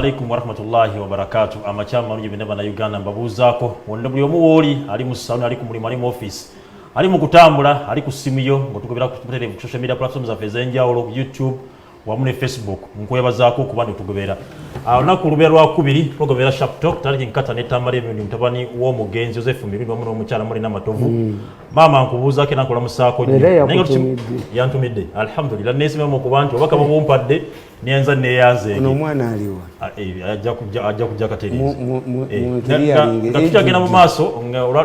alaikum warahmatullahi wabarakatuh. Amachama manungi binaba na Uganda mbabuzaako. Wonna buli omu woli ali mu salon ali ku mulimu ali mu office. Ali mu kutambula ali ku simu yo ngotukubira ku social media platforms za fezenjawolo YouTube wamu ne Facebook. Nkwebazaako kuba ntugobera. Olunaku lubeerwa kubiri tugobera Sharp Talk tali nkata ne Tamale Mirundi mutabani w'omugenzi Joseph Mirundi wamu n'omukyala muri n'amatovu. Mama nkubuuza ke nakola musaako nnyo. Yantumidde. Alhamdulillah nesime mu kubantu obaka bumpadde nianza neyaze. Ono mwana aliwa. Ajja kujja katereza. Ngakutagenda mu maaso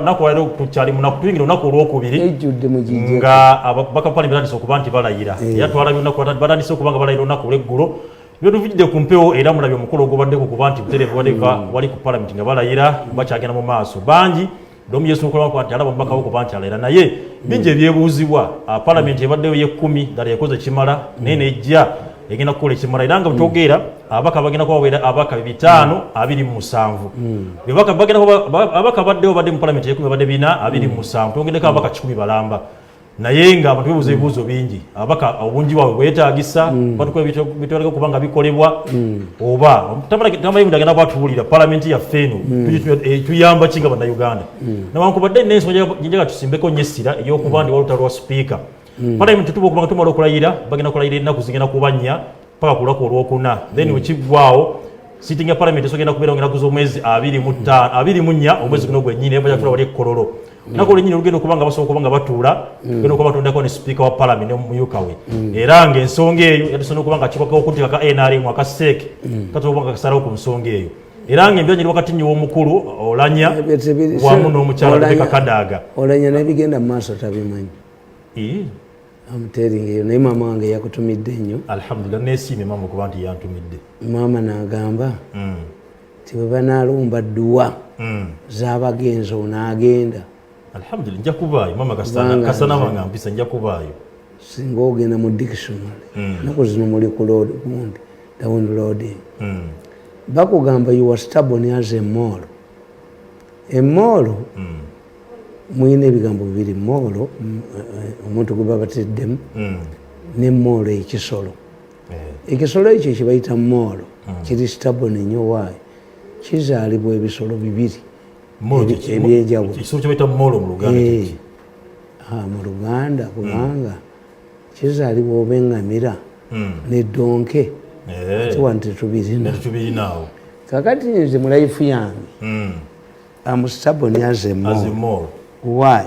nakwalero kukyali munakutuyingira olunaku olwokubiri. Ejjudde mu jjinja. Nga ababaka pali batandise okuba nti balayira. Yatwala byonna batandise okuba nga balayira olunaku olw'eggulo. Byotuvudde ku mpewo era mulabye omukolo ogubaddeko ku banti buterevu wali ku parliament nga balayira bakyagenda mu maaso. Bangi domu Yesu nkola kwa alaba mbaka ko banti alayira naye binje byebuuzibwa parliament ebaddeyo ye10 dali yakoze kimala nene ejja egenda kukola ekimala era nga butogera abaka bagenda kubaweera abaka 5 27 bebaka bagenda abaka baddeyo badde mu parliament ye10 badde bina 27 tongendeka abaka 10 balamba naye nga abantu bebuuza ebibuuzo bingi abaka obungi bwabwe bwetaagisa batukola bitwaleka kubanga bikolebwa oba Tamale ndagenda kwatuulira parliament ya ffeno tuyamba kinga banda Uganda nawankubadde nensi njagala tusimbeko nyesira eyokuba ndi walutalo wa speaker parliament tutuba okubanga tumala okulayira bagenda kulayira ennaku zigenda kubanya paka kulako olwokuna then wekigwaawo sitting ya parliament esogenda kubeera ennaku z'omwezi 24 omwezi guno gwennyini ebajja kutula wali ekkololo nakole nyine olugendo kubanga basoboka kubanga batuula gendo kuba tondako ne speaker wa parliament omuyukawe era ng'ensonga eyo yatusana okubanga kikwako okutika ka NRM akaseeke katobanga kasalawo ku nsonga eyo era ng'embyanyi wakati nnyo w'omukulu olanya wamu n'omukyala Babaka Kadaaga olanya nebigenda mu maaso tabimanyi amuteeringa eyo naye maama wange yakutumidde nnyo alhamdulillah neesiimye maama okuba nti yantumidde maama n'agamba ti bwe banaalumba dduwa z'abagenzi onaagenda alhamdulillah nja kubaayo mama kasana wanga mpisa nja kubaayo singa ogenda mu dictionary naku zino muli ku road gundi downloading bakugamba you are stubborn as a mole mwine ebigambo bibiri molo omuntu gwe babateddemu ne molo ekisolo ekisolo ekyo kibayita molo kiri stubborn ennyo waayo kizaalibwa ebisolo bibiri ebyenjawulo ekisolo kibayita molo mu Luganda mu Luganda kubanga kizaalibwa oba eŋŋamira ne donke ate wano tetubirinawo kakati nze mu life yange am stubborn as a mole. Why?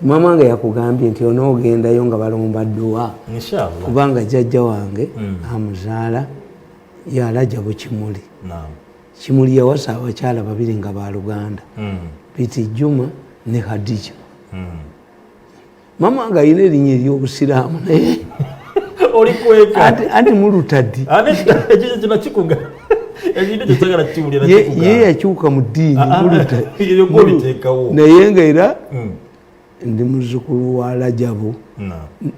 Mama wange yakugambye nti onoogendayo nga balomba dduwa kubanga jjajja wange amuzaala yalajabu Kimuli Kimuli yawasa abakyala babiri nga ba Luganda Biti Juma ne Khadija mama wange ayina erinnya ery'obusiraamu naye anti mulutaddi ye yakyuka mu ddiini naye nga era ndi muzzukulu wa Lajabu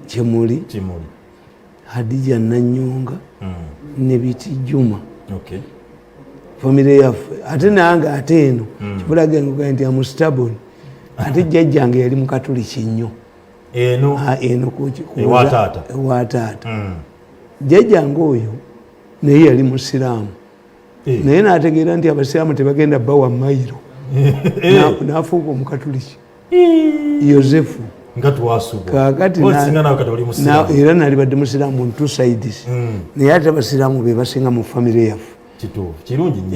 Kimuli Hadija Nanyonga ne Biti Juma famire yaffe ate nange ate eno kibulaga nga nti amustabon ate jjajjange yali mukatuliki nnyo eno ewataata jjajjange oyo naye yali musiraamu naye n'ategeera nti abasiraamu tebagenda bawa mayiro n'afuuka omukatuliki Yosefu kakati era nali badde musiraamu on two sides naye ate abasiraamu be basinga mu famire yaffe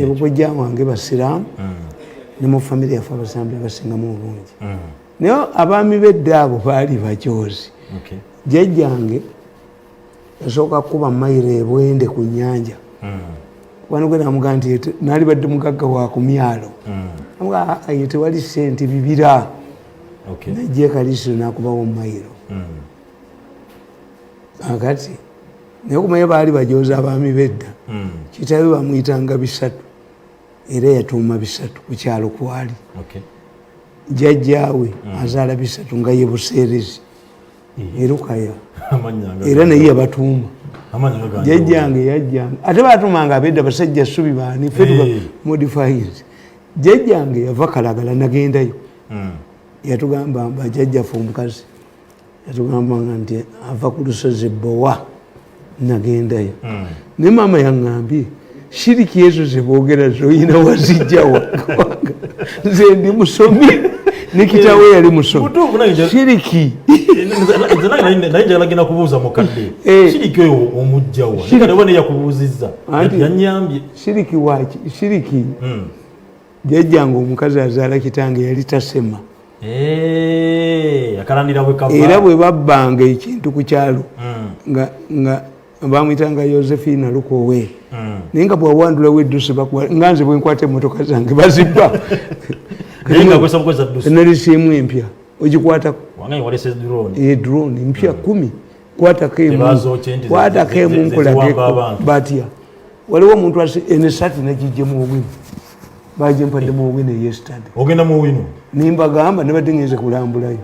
ebukojja wange basiraamu ne mu famire yaffe abasiraamu be basingamu obungi naye abaami b'edda abo baali bacyozi jjajjange yasooka kuba mayiro ebwende ku nnyanja wano gwe namugamba nti naali badde mugagga wa ku myalo aye tewali ssente bibira najja ekalisiro n'akubawo mayiro akati naye okumanya baali bajooza abaami b'edda kitabe bamuyitanga Bisatu era yatuuma Bisatu ku kyalo kwali jjajjaawe azaala Bisatu nga ye Buseerezi erukaya era naye yabatuuma jjajjange yajjanga ate baatumanga abedda basajja ssubi baani fetuga modified jjajjange yava Kalagala nagendayo yatugamba bajjajjaffe omukazi yatugambanga nti ava ku lusozi Bowa nagendayo ne maama yaŋŋambye shiriki ezo zeboogera zoyina wazijjawa nze ndi musomi nikitawe yali musomi shiriki naye njalagenda kubuuza mukadde shiriki oyo omujjawa nikatebwa neyakubuuzizza yanyambye shiriki waki shiriki jajjanga omukazi azaala kitange yali tasema era bwe babbanga ekintu ku kyalo nga bamuyitanga Josephine Lukowe naye nga bwawandulawo eddusi nga nze bwenkwata emmotoka zange bazibba nalisiemu empya ogikwatako drone mpya 10 kwatako emu nkolageko batya waliwo omuntu enesati nagijjemu obwino bajempaddemu obwino yesterday ogenda mu wino nimbagamba nebadde ngenze kulambulayo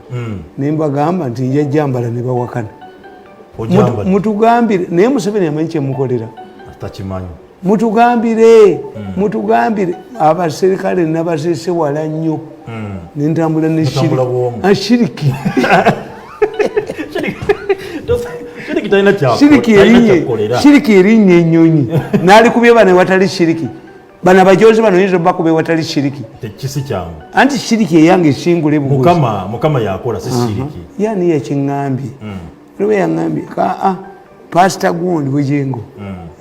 nimbagamba nti njajjambala ne bawakana mutugambire naye Museveni amanyi kyemukolera mutugambire abaserikale nabasese wala nnyo nentambula neshiriki shiriki erinnya ennyonyi nalikubye bano watali shiriki bana bajozi bano yinza bakube watali shiriki tekisi kyangu anti shiriki eyange singule buguzi mukama yakola si shiriki yani yakiŋŋambye lwe yaŋŋambye pasita gundi bwejengo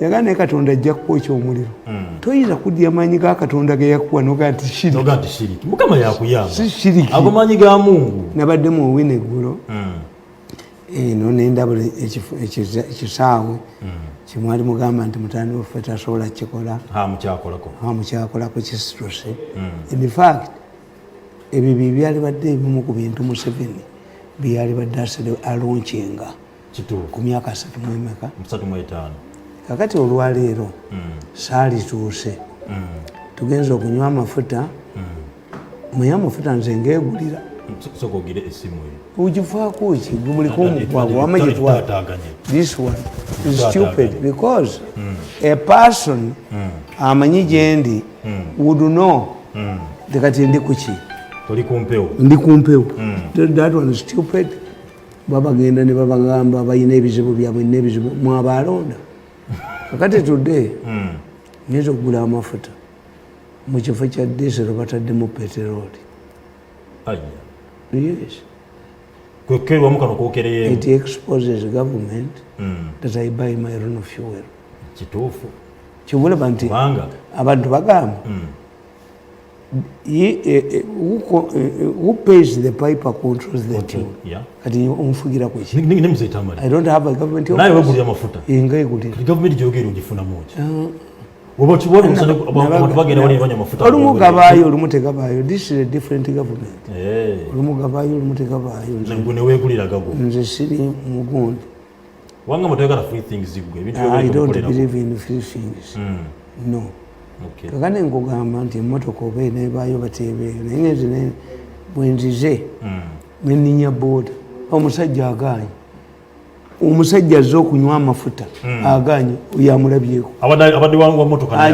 yagana katonda ajja kukwokya omuliro toyinza kuddya maanyi ga katonda ge yakuwa noga nti shiriki mukama yakuyamba si shiriki ago maanyi ga Mungu nabadde mu owino eggulo eno nendabula ekisaawe kimwali mugamba nti mutani waffe tasobola kikola mukyakolako kisituse in fact ebyo byali badde ebimu ku bintu Museveni byali badde alonkinga ku myaka 35 kakati olwaleero saalituuse tugenza okunywa amafuta muye amafuta nze ngeegulira ugifaako ki gubuliko omukwago wamagitwa this one is stupid because a person amanyi gyendi would know tekati ndi kuki ndi kumpewo that one is stupid babagenda ne babagamba balina ebizibu byabwe n'ebizibu mwabalonda kakati tudde nyinza okugula amafuta mu kifo kya diesel bataddemu peteroli yes it exposes government that I buy my own fuel kibulaba nti abantu bagamba who pays the piper controls the tune kati omfugira ku ki I don't have a government naye wegulya amafuta engayigulira government gyogera ogifuna muki olumu gabaayo olumu tegabaayo this is a different government olumu gabaayo olumu tegabaayo nze siri mugundi I don't believe in free things no kakane nkugamba nti emmotoka oba enebaayo bateebeeyo naye ngenze bwenzize neninya booda omusajja aganye omusajja azze okunywa amafuta aganye yamulabyeko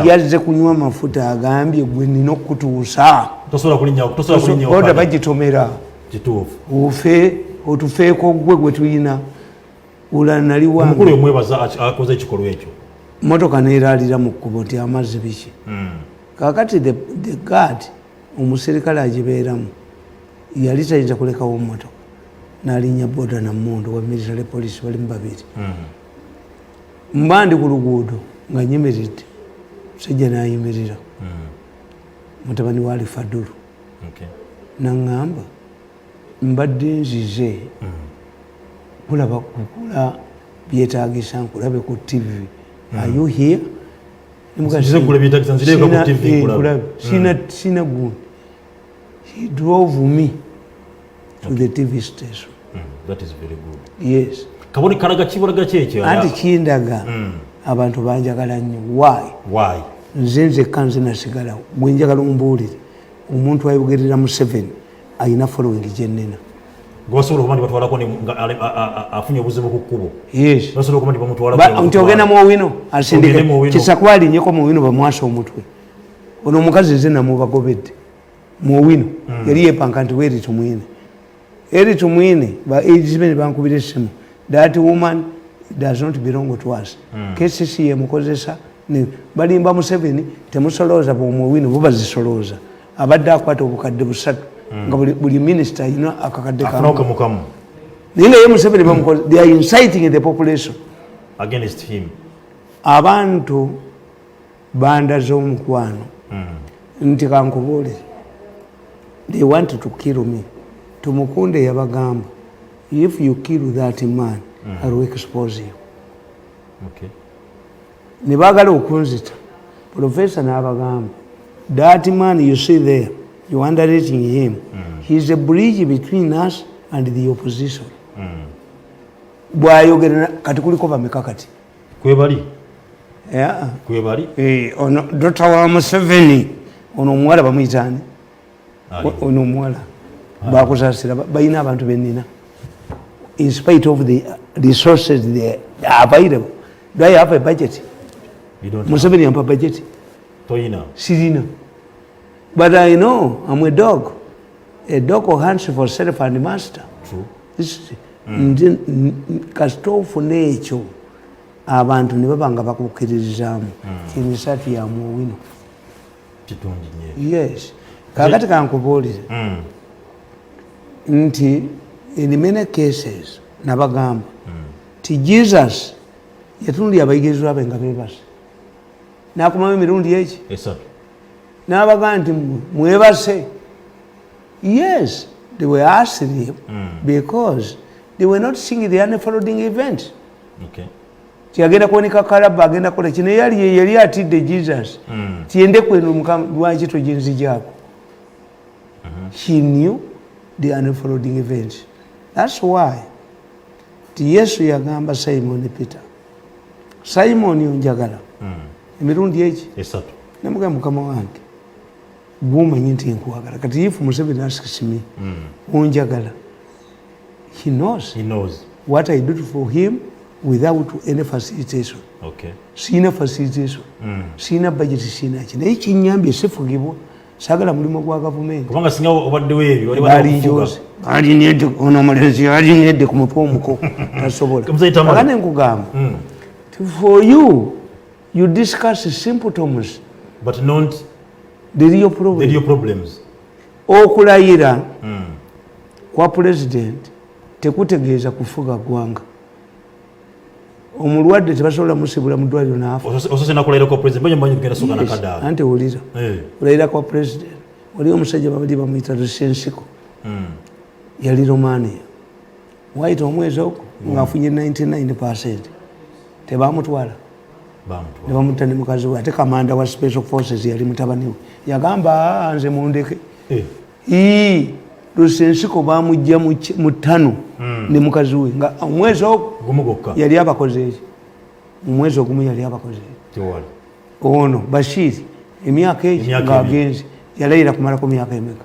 yazze kunywa amafuta agambye gwe nina okutuusa booda bagitomera otufeeko gwe tuyina ulanali wange motoka neeraalira mu kkubo nti amazzi biki kakati the guard omuserikale agibeeramu yali tayinza kulekawo motoka nalinnya boda namundu wa military police balimu babiri mba ndi ku luguudo nga nyimiridde musajja nayimirira mutabani wa Alifadulu naŋŋamba mbadde nzize kulaba kukula byetaagisa nkulabe ku TV are you here sina gundi he drove me to the TV station. That is very good. Yes. Kaboni karaga kibulaga kyekyo. Anti kindaga abantu banjagala nnyo. Why? Nzenze kanze nasigala. Gwe njagala ombuulire. Omuntu ayogerera mu 7 ayina following gyenena. Gwasobola okubandi batwalako afunye obuzibu ku kkubo. Yes. Basobola okubandi bamutwalako. Nti ogenda mu owino asindike kisakwali nyeko mu owino bamwasa omutwe. Ono omukazi nze namubagobedde. Mu owino yali yepanka nti weri tumwine. Eri tumwine ba agent bankubira essimu. That woman does not belong to us. KCC yemukozesa balimba Museveni temusolooza bwomwewino bo bazisoloza abadde akwata obukadde 3 nga buli minisita alina akakadde kamu naye nga ye Museveni bamukoze they are inciting the population against him. Abantu bandaze omukwano nti kankubuulire they want to kill me. Tumukunde yabagamba if you kill that man I will expose you. Okay. Ne bagala okunzita professor n'abagamba that man you see there you underrating him he is a bridge between us and the opposition. Bwayogera kati kuliko bameka kati kwebali ono Dr. wa Museveni ono omuwala bamuyitani ono omuwala bakusasira balina abantu benina in spite of the resources they are available. Do I have a budget? You don't. Museveni have a budget? Toyina. Sirina. But I know I'm a dog. A dog who hunts for self and master. True. This kasitofu n'ekyo abantu ne baba nga bakukkiririzaamu kimisatu ya muwino. Yes. Kakati kankubuulire nti in many cases nabagamba ti Jesus yatunulira abayigirizwa be nga beebase n'akomamu emirundi eki n'abagamba nti mwebase. Yes, they were asking him because they were not seeing the unfolding event. Okay. Tiagenda kuoneka kalaba agenda kola kino yali atidde Jesus tiende kwenu mukama lwaki tojinzijako. He knew the unfolding event. That's why Yesu yagamba Simon Peter Simon onjagala emirundi eki namugamba mukama wange gwomanyi nti nkwagala kati if Museveni asks me onjagala he knows what I do for him without any facilitation. Okay. Sina facilitation sina budget sina ki naye kinyambye sifugibwa sagala mulimu gwa government kubanga singa obadde weebi wali balinjoze ali nedde ono mulenzi ali nedde ku mutwe omuko tasobola agane nkugamba for you discuss symptoms but not the real problems. Okulayira kwa president tekutegeeza kufuga gwanga. Omulwadde tebasobola musibula mu ddwaliro n'afa. Osose nakulayira kwa president banye mbanyi kugenda soka nakadala. Ante wulira. Kulayira kwa president. Wali omusajja babali bamuyita Rusensiko. Yali Romania. Waita omwezi ogwo ng'afunye 99%. Tebamutwala. Ne bamutta mukazi we ate kamanda wa special forces yali mutabani we yagamba nze mundeke Rusensiko bamujja mu ttano ne mukazi we nga omwezi ogwo yali abakoze eki omwezi ogumu yali abakoze ono Bashiri emyaka egi ng'agenzi yalayira kumalako myaka emeka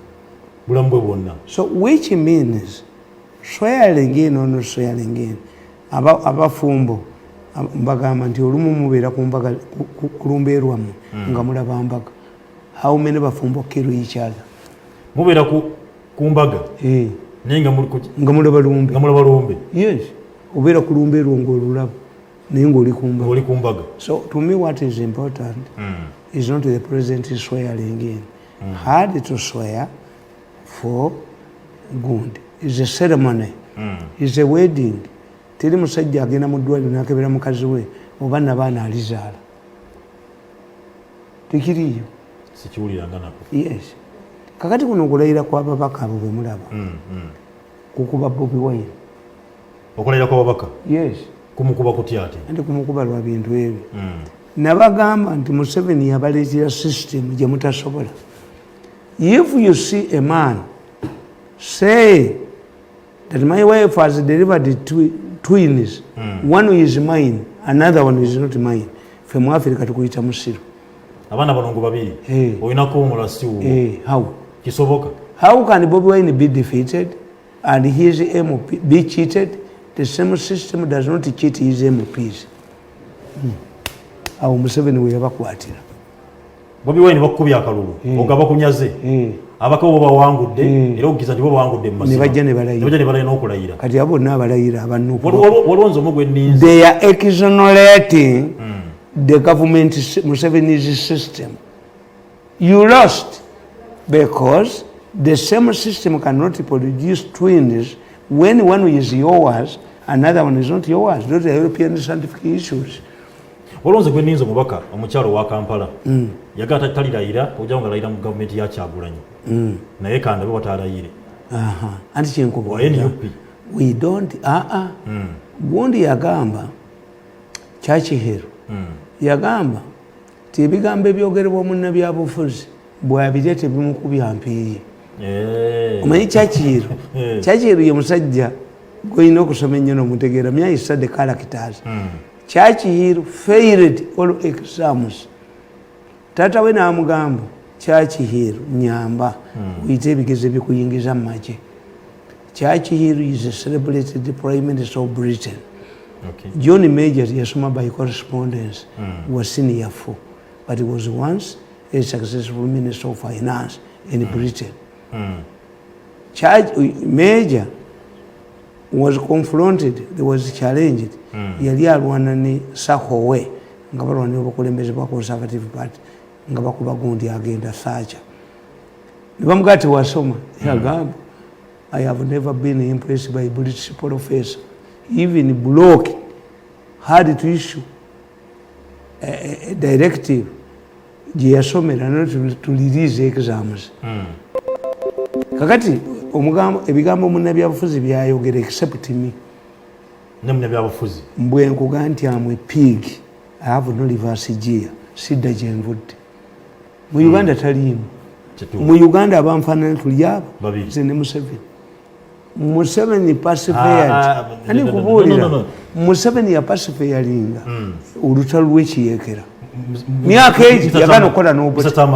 bulamu bwe bwonna. So which means swearing in or not swearing in abafumbo mbagamba nti olumu mubeera kulumba erwamu nga mulaba mbaga. How many bafumbo kill each other? Mubeera kumbaga naye nga mulaba lumbe. Yes, obeera kulumba erwo ng'olulaba naye ng'oli kumbaga. So to me what is important is not the president swearing in. Hard to swear for good. It's a ceremony. It's a wedding. Teri musajja agenda mu ddwaliro n'akebera mukazi we oba n'abaana alizaala. Tekiriyo. Sikiwuliranga nako. Yes. Kakati kuno okulayira kwa Babaka abo bwe mulaba. Kukuba Bobiwine. Okulayira kwa Babaka? Yes. Kumukuba kutya ate? Ate kumukuba lwa bintu ebyo. Nabagamba nti Museveni yabaleetera system gye mutasobola. If you see a man say that my wife has delivered twins, one is mine, another one is not mine. Fe mu Africa tukuyita musiru. Abaana balongo babiri. Oyinako omulasi wo. How? Kisoboka. How can Bobiwine be defeated and his MP be cheated? The same system does not cheat his MPs. Awo Museveni we yabakwatira. Bobiwine bakubye akalulu. Ogaba kunyaze. Abako bawangudde era ogiza ndi bawangudde mu masimu. Ne bajja ne balayira n'okulayira. Kati abo n'abalayira abanupu. Walonzo mugwe ninzi. They are exonerating the government Museveni's system. You lost because the same system cannot produce twins when one is yours, another one is not yours. Those are European scientific issues. Olonze gwe ninzo mubaka omukyalo wa Kampala yagata talirayira ojja nga layira mu government ya Kyagulanyi naye kanda bo batalayire anti kyenkubo we don't gundi yagamba Kyakihero yagamba ti ebigambo ebyogerebwa munnabyabufuzi bwabirete bimukubya mpiiye omanyi Kyakihero ye musajja gwolina okusoma ennyo n'omutegeera myayisa the characters Kyakihero failed all exams. Tata we n'amugamba Kyakihero nyamba uyite ebigezo ebikuyingiza mu magye. Kyakihero is a celebrated Prime Minister of Britain. John Major yasoma by correspondence was senior 4, but he was once a successful Minister of Finance in Britain. Major was confronted, there was challenged. Yali alwana ne Sahowe nga balwanira obukulembeze bwa Conservative Party nga bakuba gundi agenda Sacha. Ne bamugati wasoma yagamba I have never been impressed by British professor. Even Block had to issue a directive gye yasomera not to release exams. Kakati ebigambo munnabyabufuzi byayogera except me. Munnabyabufuzi mbwe nkuga nti amwe pig I have no reverse gear sidda gye nvudde mu Uganda taliimu mu Uganda abanfaanana tuli abo nze ne Museveni pacified ani nkubuulira Museveni yapacifyalinga olutalo lw'ekiyeekera myaka egi yagana okukola n'obutta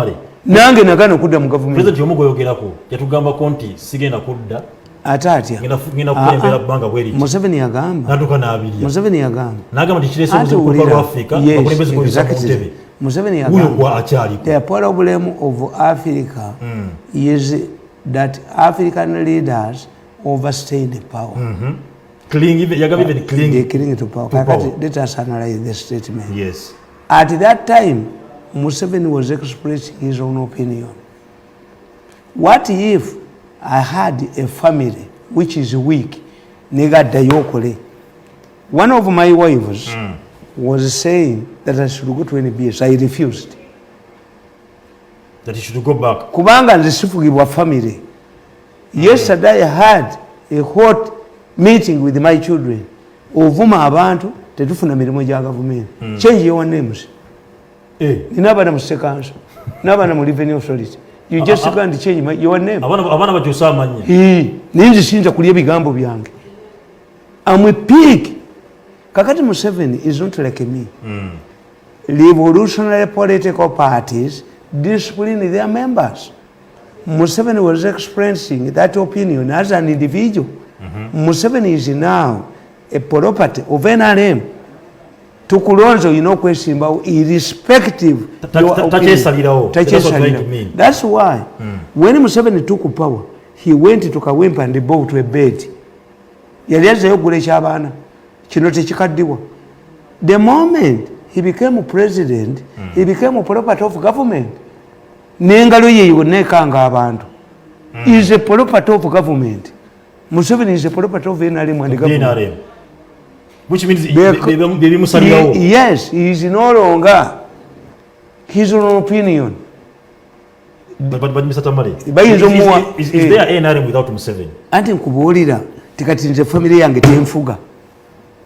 nange nagana okudda mu gavumenti president yomugoyogerako yatugambako nti sigenda kudda ate atya ngenda kukulembera bbanga bweriki Museveni yagamba natuka n'abirya Museveni yagamba nagamba nti kirese obuzibu bwa Africa akulembeze kuliza ku ntebe Museveni yagamba huyo kwa acyaliko the problem of Africa is that African leaders overstay the power. They cling to power. Let us analyze the statement. Yes. At that time, Museveni was expressing his own opinion. What if I had a family which is weak? One of my wives was saying that I should go to NBS. I refused. That he should go back. Kubanga nzisifugibwa family. Yesterday I had a hot meeting with my children. Ovuma abantu tetufuna mirimu gya gavumenti. Change your names. Ninabana mu State Council. Nabana mu Revenue Authority. You just can't change your name. Abana bakyusa amannya. Ninzisinza kulya ebigambo byange. I'm a pig. Kakati Museveni is not like me. Revolutionary political parties discipline their members. Museveni was expressing that opinion as an individual. Museveni is now a property of NRM. Tukulonzo kwesimbawo irrespective your opinion. That's why when Museveni took power, he went to Kawempe and bought a bed. Yali azzeyo okugula eky'abaana kino tekikaddiwa. The moment he became president, he became a property of government. N'engalo ye yonna ekanga abantu. He is a property of government. Museveni is a property of NRM and the government. Which means yes, he is no longer his own opinion. But Mr. Tamale, is there NRM without Museveni? Anti nkubuulira tikati nze family yange tenfuga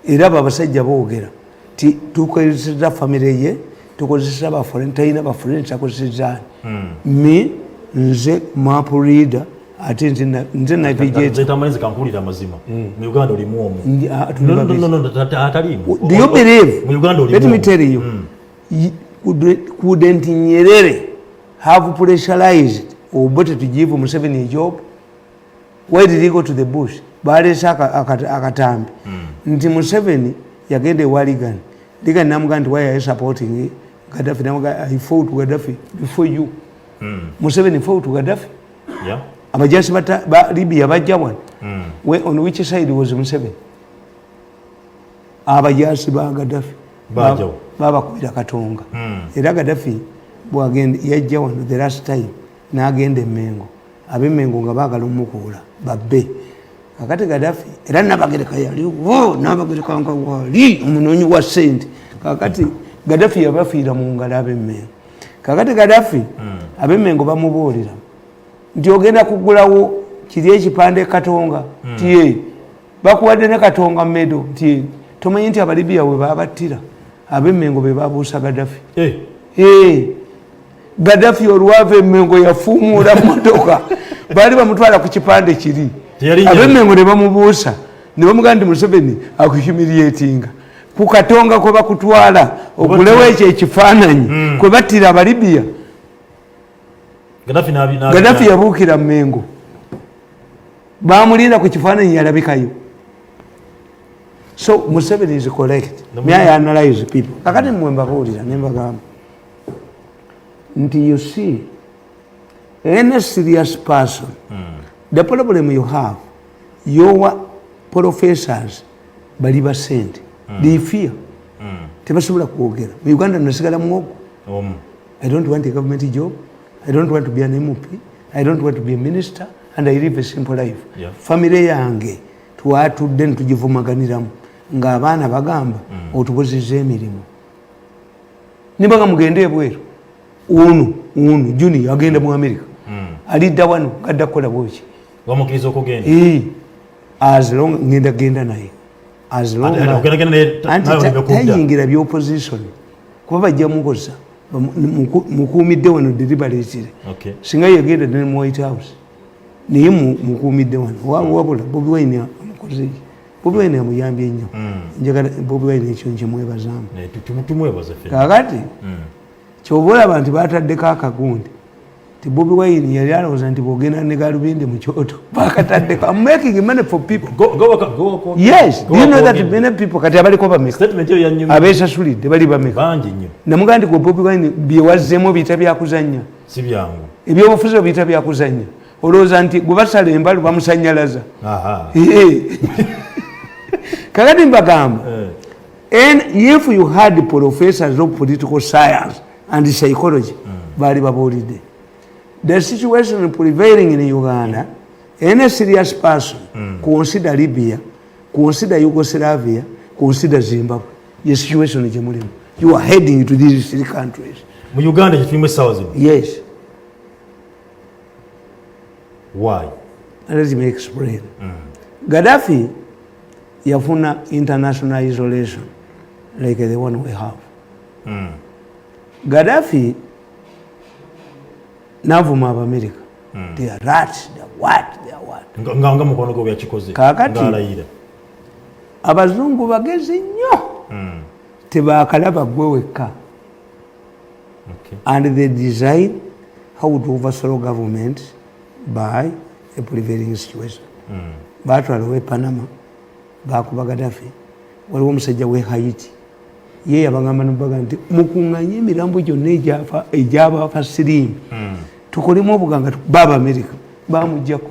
era abasajja boogera ti tukozesa family ye tukozesa ba foreign taina ba foreign takozesa me nze map reader ate nze na vigete nze Tamale kankulira amazima mu Uganda oli muomu no atalimu. Do you believe mu Uganda oli let me tell you couldn't Nyerere have pressurized Obote to give Museveni a job? Why did he go to the bush? Balesa akatambi nti Museveni yagende waligan ligan namugandi why are you supporting Gaddafi? Namuga I fought Gaddafi before you. Museveni fought Gaddafi. Yeah. Abajasi ba Libya bajja one. On which side was Museveni? Abajasi ba Gaddafi. babakubira katonga era Gaddafi bwagenda yajja wano the last time n'agenda Mengo ab'Emengo nga baagala omukuula babbe kakati Gaddafi era Nabagereka yaliwo Nabagereka nga wali omunoonyi wa ssente kakati Gaddafi yabafiira mu ngalo ab'Emengo kakati Gaddafi ab'Emengo bamubuulira nti ogenda kugulawo kiri ekipande katonga tiye bakuwadde ne katonga medo tiye tomanyi nti Abalibiya we babattira ab'Emengo be babuusa Gaddafi Gaddafi olwava Emengo yafuumuula motoka baali bamutwala ku kipande kiri ab'Emengo ne bamubuusa ne bamugamba nti Museveni akuhumiliatinga ku katonga kwe bakutwala ogulewo ekyo ekifaananyi kwe battira Abalibiya Gaddafi yabuukira Mengo bamulinda ku kifaananyi yalabikayo. So Museveni is correct. May I analyze people? Kakati mwe mbabuulira ne mbagamba nti you see any serious person the problem you have your professors bali basente they fear tebasobola kwogera mu Uganda nasigala muogo I don't want a government job, I don't want to be an MP, I don't want to be a minister, and I live a simple life. Family yange twatudde tugivumaganiramu ng'abaana bagamba otubozezza emirimu nibaga mugende ebweru unu junior agenda mu America alidda wano gadda kukola bwoki wamukiriza okugenda as long ngenda genda naye as long tayingira bya opposition kuba bajja mukoza mukuumidde wano deliberately singa yagenda ne mu White House naye mukuumidde wano wabula Bobiwine amukoze Bobiwine amuyambye nnyo njagala Bobiwine ekyo nkimwebazaamu kakati kyobola abantu bataddeko akagundi ti Bobiwine yali alowooza nti bwogenda ne galubindi mu kyoto bakataddeko. I'm making money for people. Go. Yes, do you know that many people kati abaliko bameka abeesasulidde bali bameka namugamba nti gwe Bobiwine bye wazzeemu biyita byakuzannya si byangu ebyobufuzi biyita byakuzannya olowooza nti gwe basala embalu bamusanyalaza kakati mbagamba and if you had professors of political science and psychology bali babuulidde the situation prevailing in Uganda, any serious person consider Libya, consider Yugoslavia, consider Zimbabwe. The situation is you are heading to these three countries. Mu Uganda you sawa. Yes. Why? Let me explain. Gaddafi yafuna international isolation like the one we have. Gaddafi navuma America. They are rats, they are what, they are what. Nganga mukono gwe yakikoze. Kakati abazungu bagezi nnyo. Tebakalaba gwe wekka. And they design how to overthrow government by a prevailing situation. Batwala we Panama bakuba Gaddafi. Waliwo omusajja we Haiti. Ye yabagamba n'baga nti mukunganye emirambo gyonna egy'abafa siriimu tukolemu obuganga baba America bamujjako.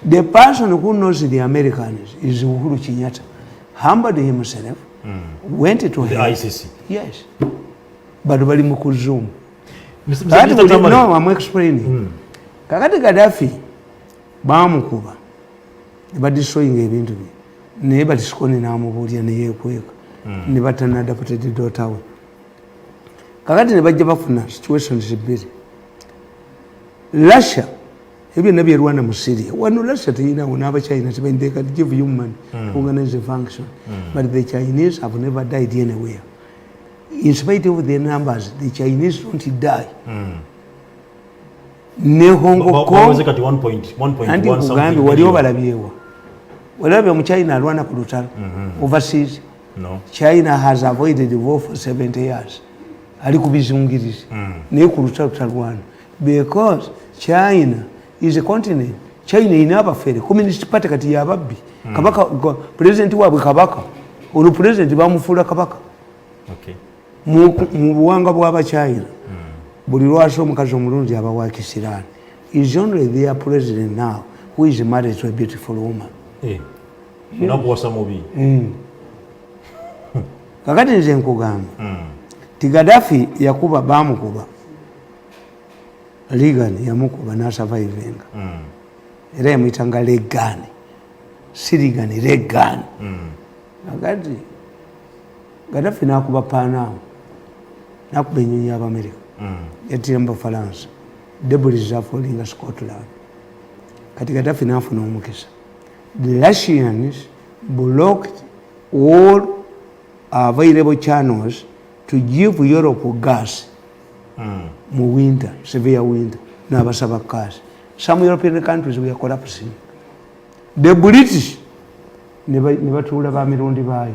The person who knows the Americans is Uhuru Kenyatta. Humbled himself, went to the ICC. Yes, but bali mu kuzoom. No, I'm explaining. Kakati Gaddafi bamukuba badishoyinga ebintu bye naye batisikoni n'amubuulira neyeekweka ne batanadaputed daughter we. Kakati ne bajja bafuna situations bbiri. Russia ebyo nabye Rwanda mu Syria wano Russia teyinawo n'Abachina they can give you money to organize a function, but the Chinese have never died anywhere. In spite of their numbers, the Chinese don't die. Ne Hong Kong at 1.1 anti kugambi waliwo balabyewa walabye mu China alwana ku lutalo overseas. No. China has avoided the war for 70 years. Ali kubizungiriza naye ku lutalo talwana because China is a continent. China ina abafere communist party kati yababbi kabaka president wabwe kabaka olu president bamufuula kabaka. Okay. Mu buwanga bw'Abachina buli lwasa omukazi omulungi aba wa Kisirani is only their president now who is married to a beautiful woman. kakati nze nkugamba ti Gaddafi yakuba bamukuba Reagan yamukuba n'asurvivinga era yamuyitanga Reagan si Reagan Reagan kakati Gaddafi n'akuba Panama n'akuba ennyonyi y'Abamerika yattira mu Bafalansa debris zafolinga Scotland kati Gaddafi n'afuna omukisa. The Russians blocked all available channels to give Europe gas mu winter, severe winter, n'abasaba gas. Some European countries were collapsing. The British ne batuula ba mirundi baayo.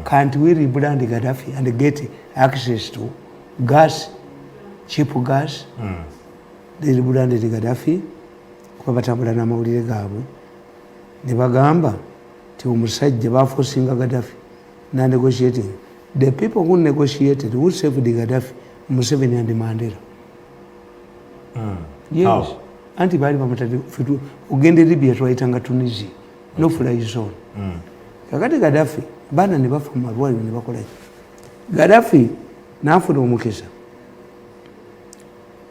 Can't we rebrand Gaddafi and get access to gas, cheap gas? They rebranded Gaddafi kuba batambula n'amawulire gaabwe ne bagamba ti omusajja baforcinga Gaddafi na negotiating. The people who negotiated who saved Gaddafi, Museveni and Mandela. Yes. How? Anti bali bamatadi fitu ugende Libya twaitanga Tunisia. No fly zone. Kakati Gaddafi bana ne bafa malwali ne bakola. Gaddafi nafuna omukisa.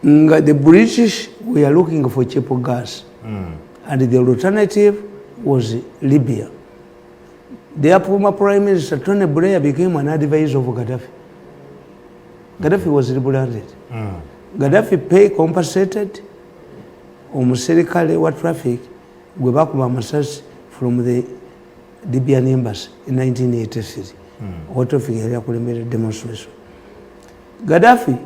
The British were looking for cheap gas. And the alternative was Libya. Their former Prime Minister Tony Blair became an advisor of Gaddafi. Gaddafi was rebranded. Gaddafi compensated omuserikale wa traffic gwe bakuba amasasi from the Libyan embassy in 1983. Traffic yali akulembera demonstration. Gaddafi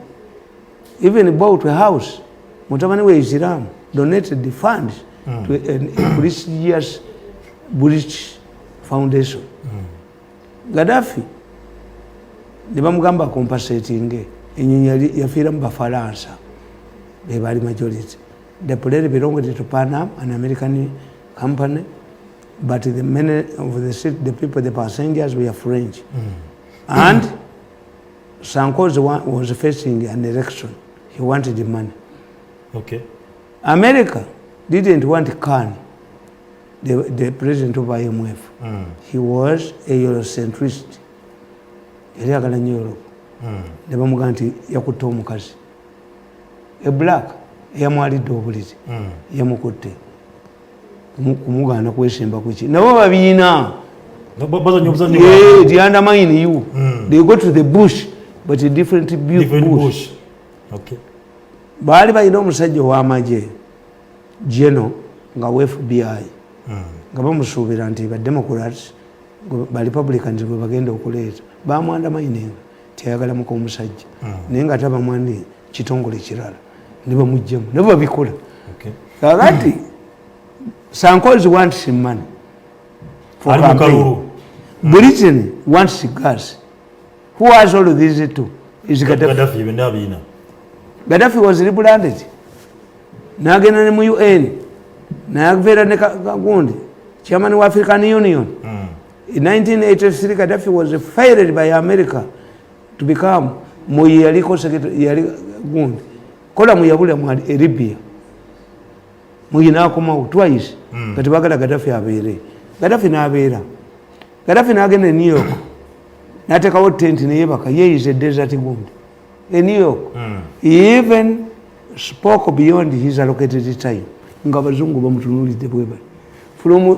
even bought a house. Mutabani we Islam donated the funds to a prestigious British foundation. Gaddafi ne bamugamba compensating ennyonyi yafiira mu Bafalansa be bali majority. The plane belonged to Panama, an American company, but the many of the people, the passengers were French. And Sarkozy was facing an election. He wanted the money. Okay. America didn't want Khan, the president of IMF. He was a Eurocentrist. Yali agala nnyo Europe. Ne bamugamba nti yakutte omukazi. A black eyamwalidde obuliri yamukutte kumugaana kwesimba kuki nabo babiina they undermine you. They go to the bush but a different bush. Okay. Baali balina omusajja ow'amagye Geno nga wa FBI nga bamusuubira nti bademocrats barepublicans bwe bagenda okuleeta bamwandamayininga tiyayagalamuko omusajja naye nga tabamwandi kitongole kirala ne bamuggyemu ne babikola. Kakati Sarkozy wants money for campaign. Britain wants gas. Who has all of these two? Is Gaddafi. Gaddafi was rebranded. Nagenda ne mu UN. Nagvera ne Kagundi, chairman of African Union. In 1983, Gaddafi was fired by America to become Moyaliko secretary Gundi. Kola muyabule mu Libya. Muyina akoma twice. Kati bagala Gaddafi abeere. Gaddafi n'abeera. Gaddafi n'agenda e New York. N'ateekawo tent ne yeebaka. Ye is a desert Gundi. In New York. He even spoke beyond his allocated time. Nga bazungu bamutunuulidde bwe bali.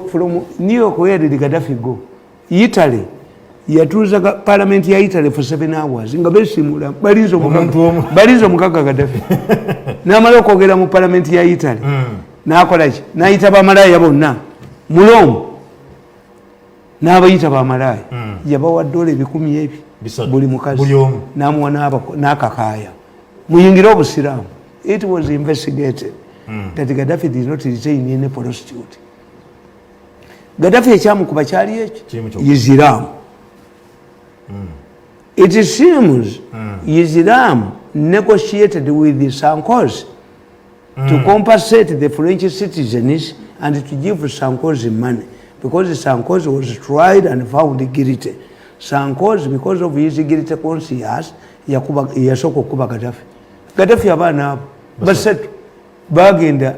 From New York, where did Gaddafi go? Italy. Yatuuza parliament ya Italy for 7 hours. Nga besimula balizo mukaga Gaddafi. N'amala okwogera mu parliament ya Italy. N'akola ki? N'ayita bamalaaya bonna. Mulomu. N'abayita bamalaaya. Yabawa $100 buli mukazi. N'amuwa n'akakaaya. Muyingire obusiraamu. It was investigated that Gaddafi did not retain any prostitute. Gaddafi ekyamukuba kyali ekyo Islam. It seems Islam negotiated with the Sarkozy to compensate the French citizens and to give Sarkozy money because Sarkozy was tried and found guilty. Sarkozy, because of his guilty conscience, yasooka okuba Gaddafi. Gaddafi abaana basatu bagenda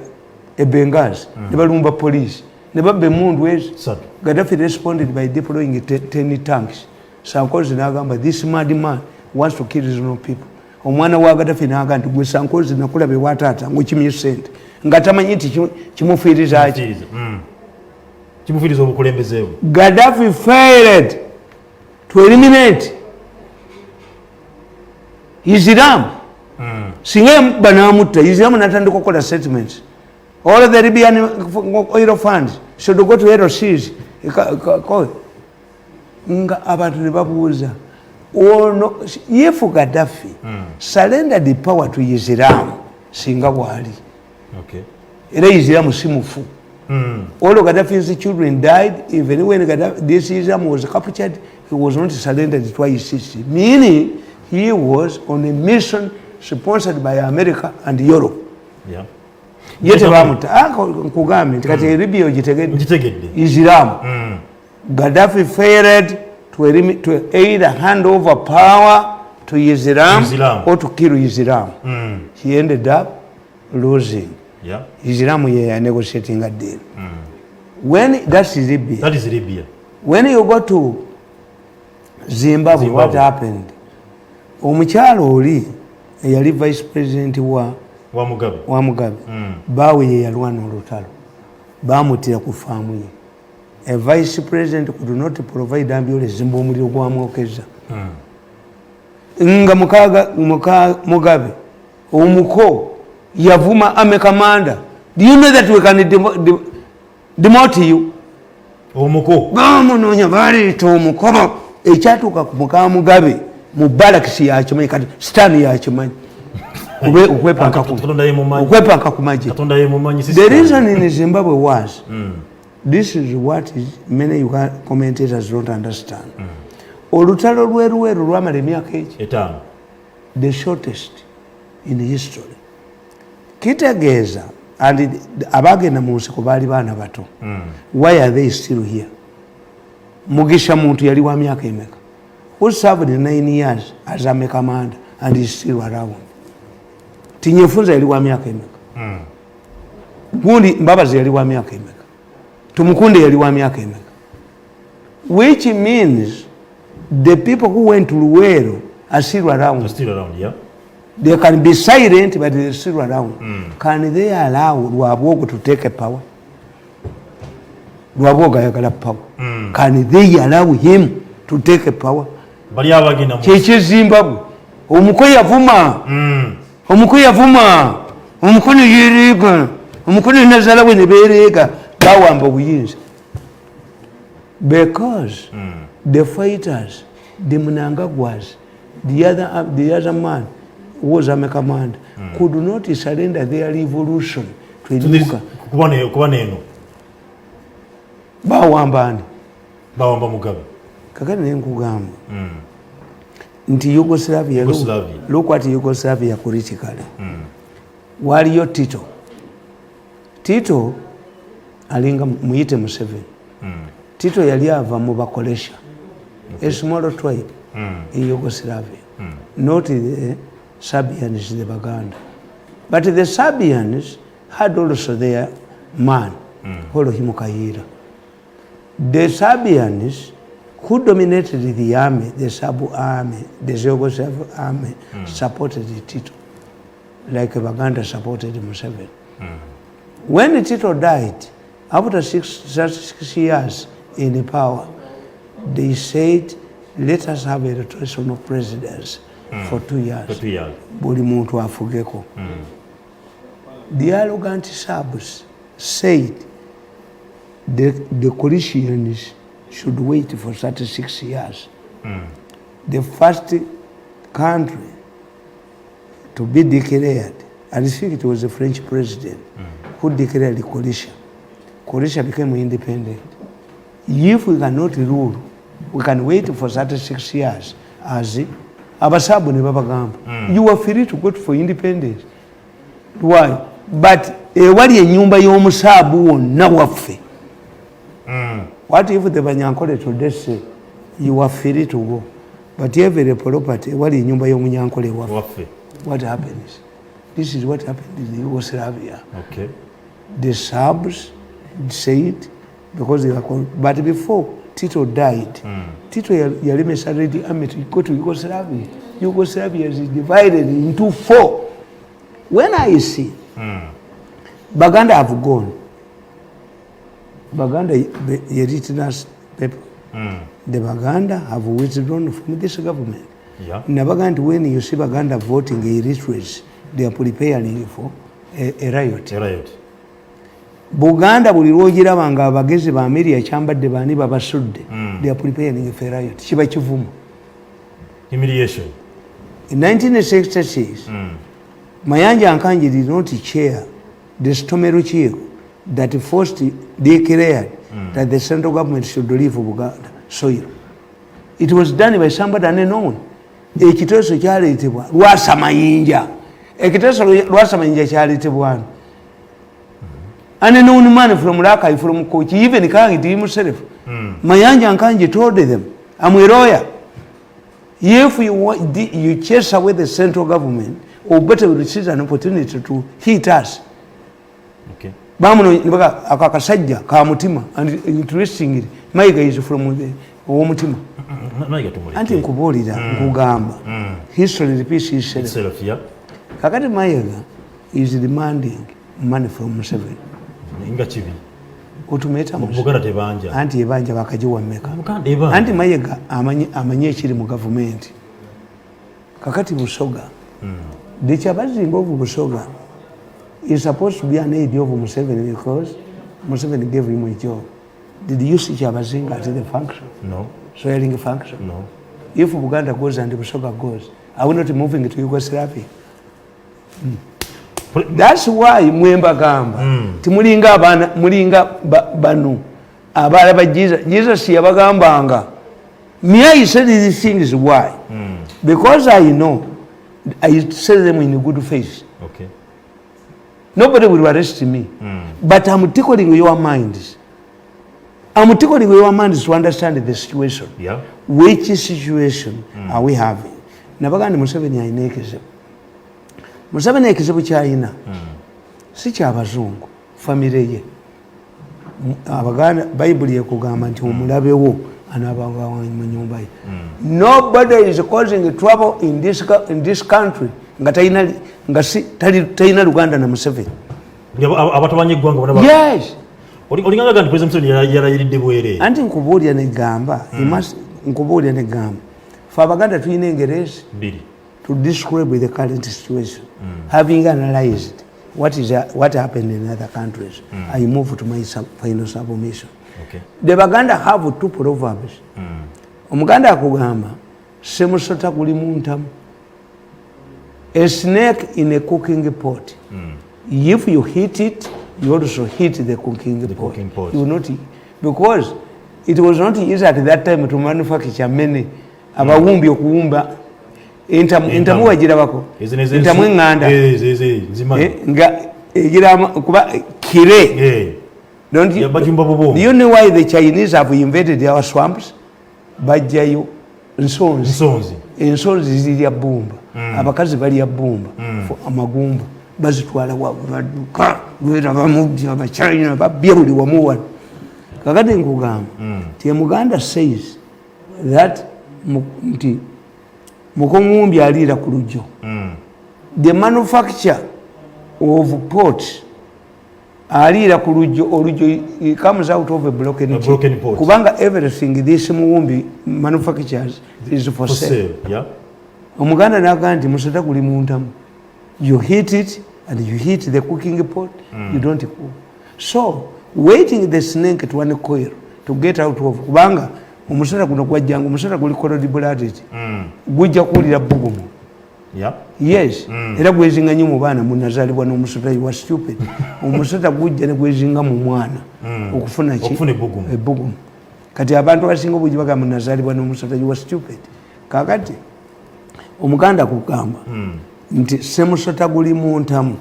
e Benghazi ne balumba police ne babba emundu ezo. Gaddafi responded by deploying 10 tanks Sankozi n'agamba this mad man wants to kill reasonable people. Omwana wa Gaddafi n'agamba nti gwe Sankozi nakulabe wa taata ng'okimye ssente nga tamanyi nti kimufiiriza ki. Kimufiiriza obukulembeze bwe. Gaddafi failed to eliminate Islam. Singa banamutta Islam n'atandika okukola settlements. All of the Libyan oil funds should go to LCs. Nga abantu ne babuuza ono if Gaddafi surrendered the power to Islam singa bwali. Okay. Era Islam si mufu. All of Gaddafi's children died. Even when this Islam was captured, he was not surrendered to ISIS. Meaning he was on a mission sponsored by America and Europe. Yeah. Yete bamuta nkugambye nti kati Libya ogitegedde Islam. Gaddafi failed to either hand over power to Islam or to kill Islam. He ended up losing. Yeah. Islam is negotiating a deal. When that is Libya. That is Libya. When you go to Zimbabwe, what happened? Omukyalo oli eyali vice president wa Mugabe. Bawe ye yalwana olutalo. Bamutira ku faamu ye. A vice president could not provide ambulance zimba omuliro gwamwokeza. Nga Mugabe omuko yavuma ame commander. Do you know that we can demote you? Omuko bamunonya baleeta omukoba ekyatuuka ku muka Mugabe mu balakisi yakimanyi kati sitaani yakimanyi okwepanka ku magye. The reason in Zimbabwe was this is what is many Uganda commentators don't understand. Olutalo lweruweru lwamala emyaka etaano, the shortest in history. Kitegeeza and abagenda mu nsiko baali baana bato. Why are they still here? Mugisha muntu yali wa myaka emeka? Who served 9 years as a commander and is still around? Tinyefunza yali wa myaka emeka? Gundi Mbabazi yali wa myaka emeka? Tumukunde yali wa myaka emeka? Which means the people who went to Luwero are still around. They're still around, yeah. They can be silent, but they're still around. Can they allow Lwabogo to take a power? Lwabogo ayagala power. Can they allow him to take a power? Cheche Zimbabwe. Omuko yavuma. Omuko yavuma. Omuko ne yerega. Omuko ne nazala we ne berega. Bawamba buyinza. Because the fighters, the Mnangagwas, the other man who was a command, could not surrender their revolution to Inuka. Bawamba Mugabe. Kakati nenkugamba nti Yugoslavia, look what Yugoslavia politically. Waliyo Tito alinga muyite Museveni. Tito yali ava mu Bakolesha, a small tribe in Yugoslavia, not the Serbians, the Baganda. But the Serbians had also their man, Holohimu Kaira. The Serbians who dominated the army, the Serb army, the Yugoslav army, supported Tito, like Baganda supported Museveni. When Tito died, after 6 years in power, they said, let us have a rotation of presidents for 2 years. For 2 years. Buli muntu afugeko. The arrogant Serbs said the coalitions should wait for 36 years. The first country to be declared, and I think it was the French president who declared the coalition. Coalition became independent. If we cannot rule, we can wait for 36 years as Abasabu ne babagamba. You are free to go for independence. Why? But wali enyumba y'omusabu wonna waffe. What if the Banyankole today say you are free to go, but every property wali enyumba y'omunyankole waffe? What happens? This is what happened in Yugoslavia. Okay. The Serbs said, because they were, but before Tito died. Tito Yalimesa Red Army to go to Yugoslavia. Yugoslavia is divided into 4. When I see Baganda have gone, Baganda written us paper. The Baganda have withdrawn from this government. Yeah. Nabaganda, when you see Baganda voting illiteracy, they are preparing for a riot. A riot. Buganda buli lwogiraba nga abagezi ba Ameria kyambadde baani babasudde. They are preparing for a riot. Kiba kivumu. Humiliation. In 1966, Mayanja Nkanji did not chair the Stomero Chieko that first declared that the central government should leave Buganda soil. It was done by somebody unknown. Ekiteeso kyaleetebwa Lwasa Mayinja. Ekiteeso Lwasa Mayinja kyaleetebwa unknown man from Rakai, from Kochi, even Kangi himself. Mayanja Nkanji told them, I'm a lawyer. If you chase away the central government, or better we receive an opportunity to hit us. Okay. Bamuno akakasajja ka mutima, and interestingly, my guy is from the Mutima. Anti nkubuulira nkugamba. History repeats itself. Yeah. Kakati Mayiga is demanding money from Museveni. Inga chibi. Otumeta Buganda tebanja. Anti ebanja bakajiwa mmeka. Buganda ebanja. Anti Mayiga amanye ekiri mu government. Kakati Busoga. The Chabazinga of Busoga is supposed to be an aide of Museveni because Museveni gave him a job. Did you see Chabazinga at the function? No. Swearing function? No. If Buganda goes and Busoga goes, are we not moving to Yugoslavia? That's why Mwemba Gamba. Timulinga Bana, Mulinga Banu. Abalaba Jesus Yabagambanga. Me, I said these things why? Because I know. I say them in a good faith. Okay. Nobody will arrest me. But I'm tickling your minds. I'm tickling your minds to understand the situation. Yeah. Which situation are we having? Nabaganda Museveni ayinekeze. Museveni ekizibu kyayina. Si ky'abazungu. Famire ye. Abaganda Bayibuli ekugamba nti omulabewo anabanga mu nyumba ye. Nobody is causing trouble in this country. Nga talina Luganda na Museveni. Abatabanye eggwanga bona. Yes. Olinganga gandi President Museveni yalayiridde bwere. Anti nkubuulira negamba. Nkubuulira negamba. Fe Abaganda tulina engerezi. To describe the current situation. Having analyzed what happened in other countries, I move to my final submission. Okay. The Baganda have 2 proverbs. Omuganda akugamba, semusota guli muntamu. A snake in a cooking pot. If you hit it, you also hit the cooking pot. You will not, because it was not easy at that time to manufacture many. Abawumbi okuwumba entamu wagirabako. Entamu enganda. Nga egirama kuba kire. Do you know why the Chinese have invaded our swamps? Bajjayo nsonzi. Ensonzi zirya bbumba. Abakazi balya bbumba. Amagumba bazitwala wabaduka gwera bamubya abachina babya buli wamu wano. Kakati nkugamba ti Muganda says that nti mukomumbi alira ku lujjo. The manufacture of pot alira ku lujjo comes out of a broken pot. Kubanga everything this muwumbi manufactures is for sale. Yeah. Omuganda naga nti musota guli muntamu. You hit it and you hit the cooking pot, you don't cook. So waiting the snake to one coil to get out of kubanga omusota guno gwajjanga omusota guli corroded blooded. Gujja kulira bugumu. Yeah. Yes. Era gwezinga nnyo mu baana munazaalibwa n'omusota you are stupid. Omusota gujja ne gwezinga mu mwana okufuna ki? Okufuna ebugumu. Ebugumu. Kati abantu abasinga obujja bagamba munazaalibwa n'omusota you are stupid. Kakati Omuganda kugamba nti semusota guli muntamu.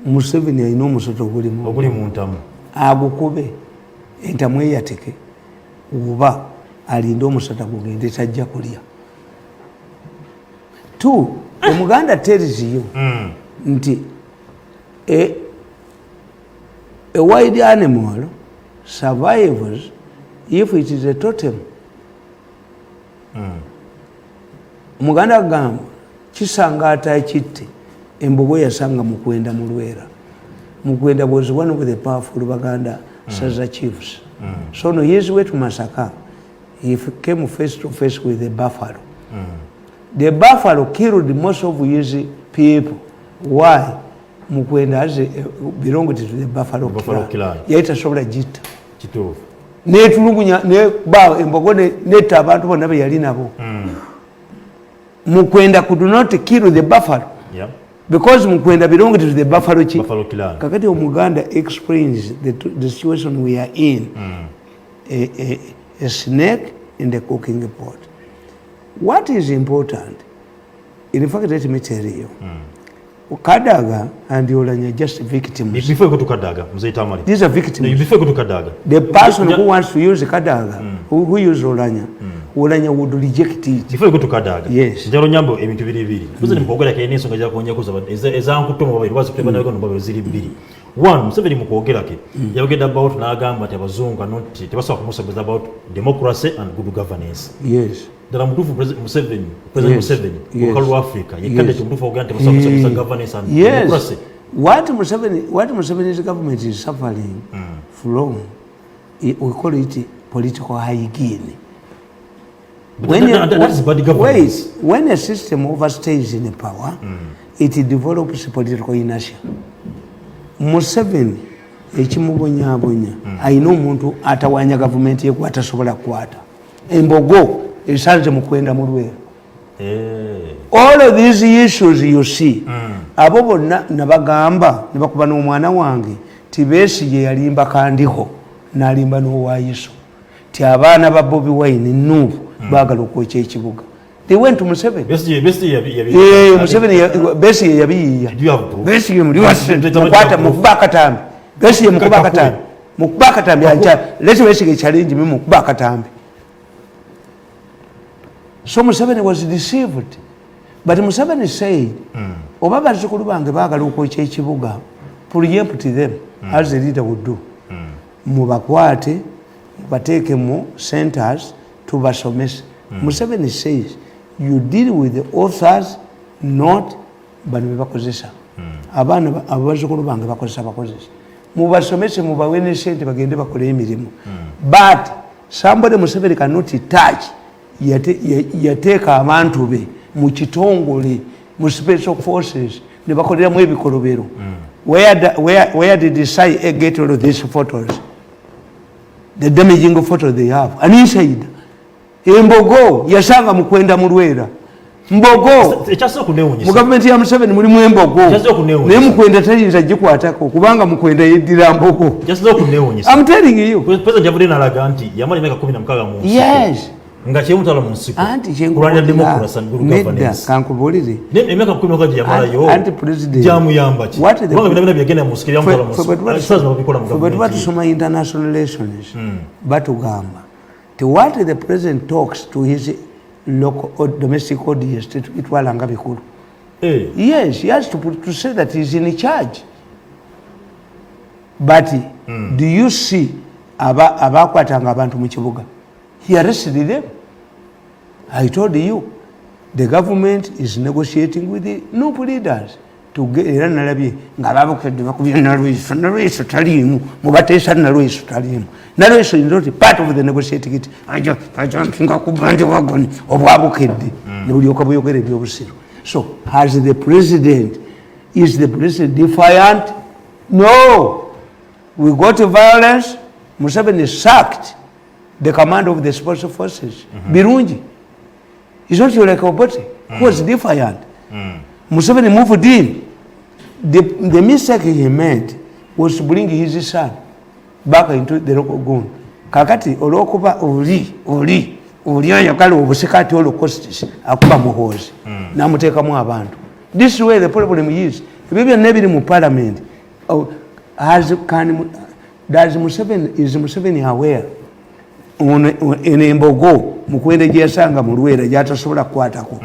Museveni alina omusota oguli muntamu. Agukube entamu eyateke oba alinde omusota gugende tajja kulya. 2. Omuganda tells you nti a wild animal survives if it is a totem. Muganda agamba kisanga atakitte embogo yasanga Mukwenda mu Lwera. Mukwenda was one of the powerful Baganda Saza chiefs. So on his way to Masaka, he came face to face with the buffalo. The buffalo killed most of his people. Why? Mukwenda belonged to the buffalo clan. Yaita sobola jita. Kituufu. Netulugunya ne ba embogo netta abantu bonna be yali nabo. Mukwenda could not kill the buffalo. Yeah. Because Mukwenda belonged to the buffalo clan. Kakati Omuganda explains the situation we are in. A snake in the cooking pot. What is important? In fact, let me tell you. Kadaga and Olanya just victims. Before you go to Kadaga, Tamale. These are victims. No, before you go to Kadaga. The person who wants to use Kadaga, who uses Olanya, Olanya would reject it. Before you go to Kadaga. Yes. Njalo nyambo ebintu biri biri. Kuze nimukogera ke neso ngaja kunya kuza ezankuto mu babiri bazikubana nako mbabe ziri biri. One, Museveni mukogera ke. Yabagenda about na agamba ati abazungu not tebasaba kumusabiriza about democracy and good governance. Yes. Dala mutufu President Museveni Okalu Africa yekande mutufu oganda tebasaba kumusabiriza governance and democracy. What Museveni's government is suffering from, we call it political hygiene. When a system overstays in power, it develops political inertia. Museveni ekimubonyabonya ayina omuntu atawanya government ye kwata sobola kwata embogo esanze Mukwenda mu Lwera. All of these issues you see abo bonna nabagamba nebakuba n'omwana wange tibesi ye yalimba kandiho nalimba n'owayiso ti abaana ba Bobiwine Nup bagala okwokya ekibuga. They went to Museveni. Museveni yabiyiya. Besi ye muli wasente mukwata mukuba akatambi. Besi ye mukuba akatambi. Mukuba akatambi anja leti Besi challenge me mukuba akatambi. So Museveni was deceived. But Museveni said, oba bazukulu bange bagala okwokya ekibuga, preempt them as the leader would do. Mubakwate, mubateeke mu centers tubasomesa. Museveni says, you deal with the authors, not bano bakozesa. Abaana abazukulu bange bakozesa. Mubasomese mubawene sente bagende bakole emirimu. But somebody Museveni cannot touch yateeka abantu be mu kitongole mu special forces ne bakolera mu ebikolobero. Where did they say get all of these photos? The damaging photos they have. And inside embogo yasanga Mukwenda mu Lwera. Mbogo mu government ya Museveni mulimu embogo naye Mukwenda tayinza gikwatako kubanga Mukwenda yeddira mbogo. I'm telling you. President Javudde nalaga nti yamala emyaka 16 mu nsiko. Yes. Nga kyemutala mu nsiko. Kulanya democracy and good governance. Kankubulire. Emyaka 16 yamalayo. Anti president. Jamuyamba ki. Kubanga bina byagenda mu nsiko yamutala mu nsiko. Saza babikola mu government. But tusoma international relations. Batugamba. What the president talks to his local or domestic audience, it walanga bikulu. Yes, he has to say that he's in charge. But do you see abakwatanga abantu mu kibuga? He arrested them. I told you, the government is negotiating with the Nup leaders to get nalabi ngababukadde bakubye nalweso talimu mubateesa nalweso talimu. Nalweso is not part of the negotiating it. Aja nga kubanje wagoni obwabukedde ne bulyoka buyogere by'obusiro. So is the president defiant? No. We got violence. Museveni sacked the command of the special forces. Birungi. It's not like Obote who was defiant. Museveni moved in. The mistake he made was to bring his son back into the local gun. Kakati olokuba oli ayagala obusekati holocaust akuba muhozi namuteekamu abantu. This is where the problem is. Ebyo nebiri mu parliament. Is Museveni aware? Embogo Mukwenda gye yasanga mu Lwera gy'atasobola kukwatako.